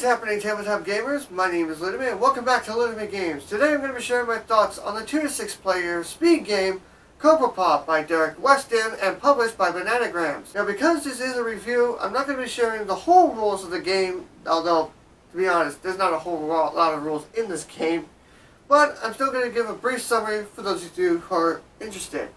happening, tabletop gamers? My name is LeunameGames, and welcome back to LeunameGames. Today I'm going to be sharing my thoughts on the 2 to 6 player speed game Cobra Paw by Derek Weston and published by Bananagrams. Now, because this is a review, I'm not going to be sharing the whole rules of the game, although, to be honest, there's not a whole lot of rules in this game, but I'm still going to give a brief summary for those of you who are interested.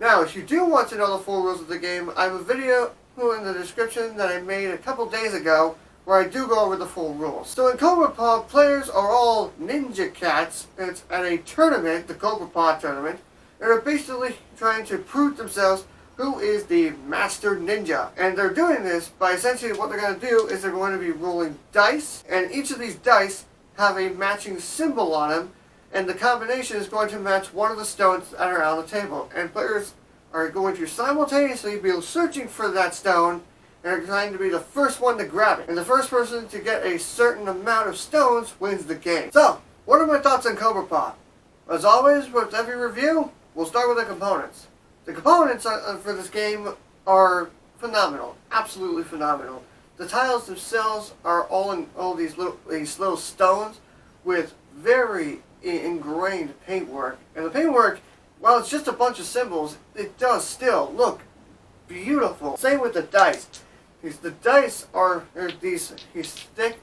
Now, if you do want to know the full rules of the game, I have a video in the description that I made a couple days ago where I do go over the full rules. So in Cobra Paw, players are all ninja cats. It's at a tournament, the Cobra Paw tournament, and they're basically trying to prove themselves who is the master ninja. And they're doing this by essentially what they're going to do is they're going to be rolling dice, and each of these dice have a matching symbol on them, and the combination is going to match one of the stones that are on the table. And players are going to simultaneously be searching for that stone and are trying to be the first one to grab it. And the first person to get a certain amount of stones wins the game. So, what are my thoughts on Cobra Paw? As always, with every review, we'll start with the components. The components for this game are phenomenal. Absolutely phenomenal. The tiles themselves are all these little stones with very ingrained paintwork. And the paintwork, while it's just a bunch of symbols, it does still look beautiful. Same with the dice. The dice are these thick,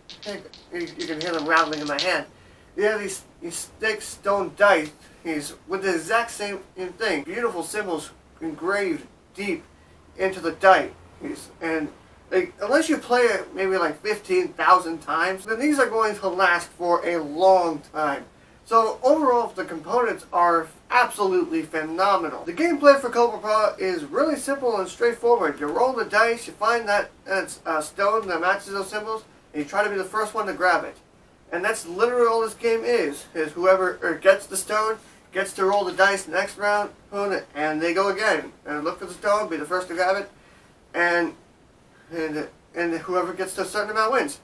you can hear them rattling in my hand. Yeah, these thick stone dice, with the exact same thing. Beautiful symbols engraved deep into the dice. And unless you play it maybe like 15,000 times, then these are going to last for a long time. So overall, the components are absolutely phenomenal. The gameplay for Cobra Paw is really simple and straightforward. You roll the dice, you find that stone that matches those symbols, and you try to be the first one to grab it. And that's literally all this game is whoever gets the stone gets to roll the dice next round, and they go again. And look for the stone, be the first to grab it, and whoever gets to a certain amount wins.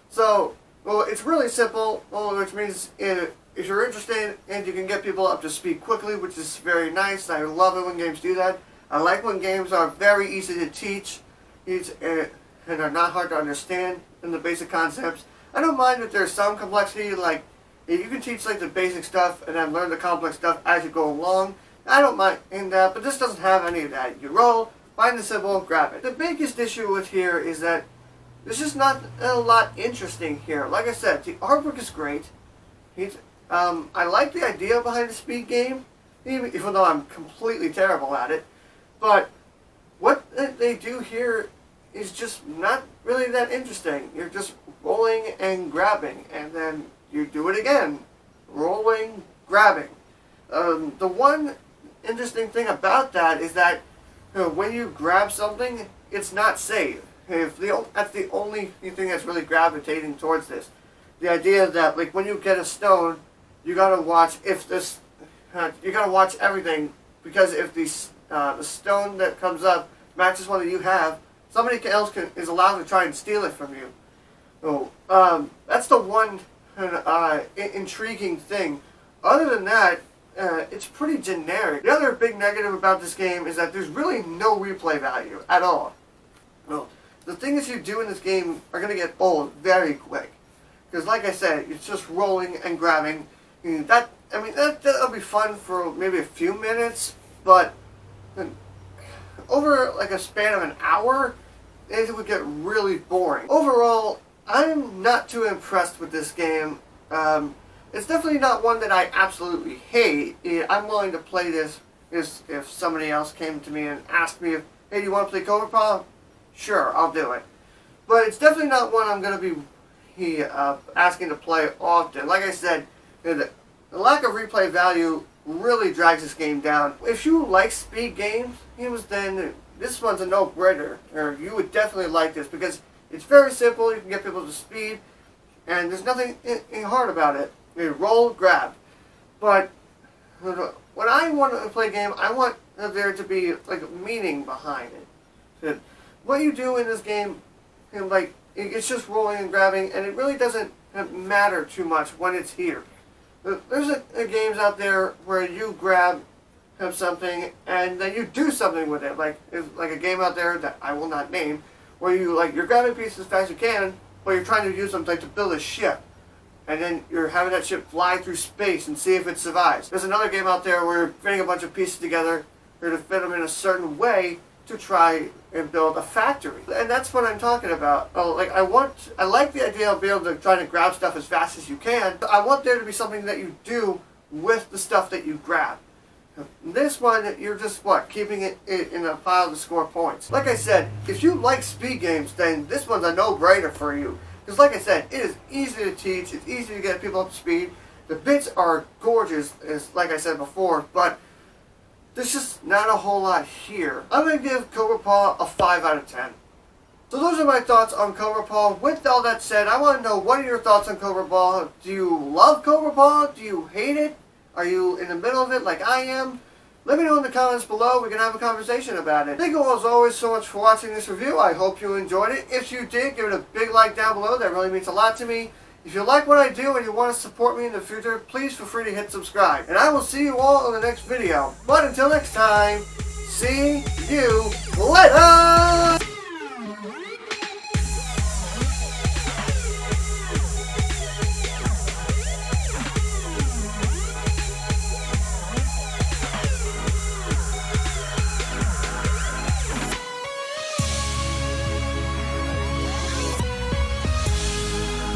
So, well, it's really simple, which means if you're interested and you can get people up to speed quickly, which is very nice. I love it when games do that. I like when games are very easy to teach and are not hard to understand in the basic concepts. I don't mind if there's some complexity, like if you can teach like the basic stuff and then learn the complex stuff as you go along. I don't mind in that, but this doesn't have any of that. You roll, find the symbol, grab it. The biggest issue with here is that there's just not a lot interesting here. Like I said, the artwork is great. I like the idea behind the speed game, even though I'm completely terrible at it. But what they do here is just not really that interesting. You're just rolling and grabbing, and then you do it again. Rolling, grabbing. The one interesting thing about that is that when you grab something, it's not safe. That's the only thing that's really gravitating towards this. The idea that, like, when you get a stone, you gotta watch you gotta watch everything, because if the stone that comes up matches one that you have, somebody else is allowed to try and steal it from you. So that's the one intriguing thing. Other than that, it's pretty generic. The other big negative about this game is that there's really no replay value at all. Well, the things you do in this game are gonna get old very quick, because like I said, it's just rolling and grabbing. That'll be fun for maybe a few minutes, but over like a span of an hour, it would get really boring. Overall, I'm not too impressed with this game. It's definitely not one that I absolutely hate. I'm willing to play this if somebody else came to me and asked me, hey, do you want to play Cobra Paw? Sure, I'll do it. But it's definitely not one I'm going to be asking to play often. Like I said, the lack of replay value really drags this game down. If you like speed games, then this one's a no-brainer. You would definitely like this because it's very simple. You can get people to speed, and there's nothing hard about it. You roll, grab. But when I want to play a game, I want there to be like meaning behind it. What you do in this game, it's just rolling and grabbing, and it really doesn't matter too much when it's here. There's games out there where you grab something and then you do something with it. Like a game out there that I will not name, where you're grabbing pieces as fast as you can, but you're trying to use them like to build a ship. And then you're having that ship fly through space and see if it survives. There's another game out there where you're fitting a bunch of pieces together. You're to fit them in a certain way to try and build a factory. And that's what I'm talking about. I like the idea of being able to try to grab stuff as fast as you can. I want there to be something that you do with the stuff that you grab. This one, you're just, keeping it in a pile to score points. Like I said, if you like speed games, then this one's a no-brainer for you. Because like I said, it is easy to teach, it's easy to get people up to speed. The bits are gorgeous, as like I said before, but there's just not a whole lot here. I'm going to give Cobra Paw a 5 out of 10. So those are my thoughts on Cobra Paw. With all that said, I want to know, what are your thoughts on Cobra Paw? Do you love Cobra Paw? Do you hate it? Are you in the middle of it like I am? Let me know in the comments below. We can have a conversation about it. Thank you all as always so much for watching this review. I hope you enjoyed it. If you did, give it a big like down below. That really means a lot to me. If you like what I do and you want to support me in the future, please feel free to hit subscribe. And I will see you all in the next video. But until next time, see you later!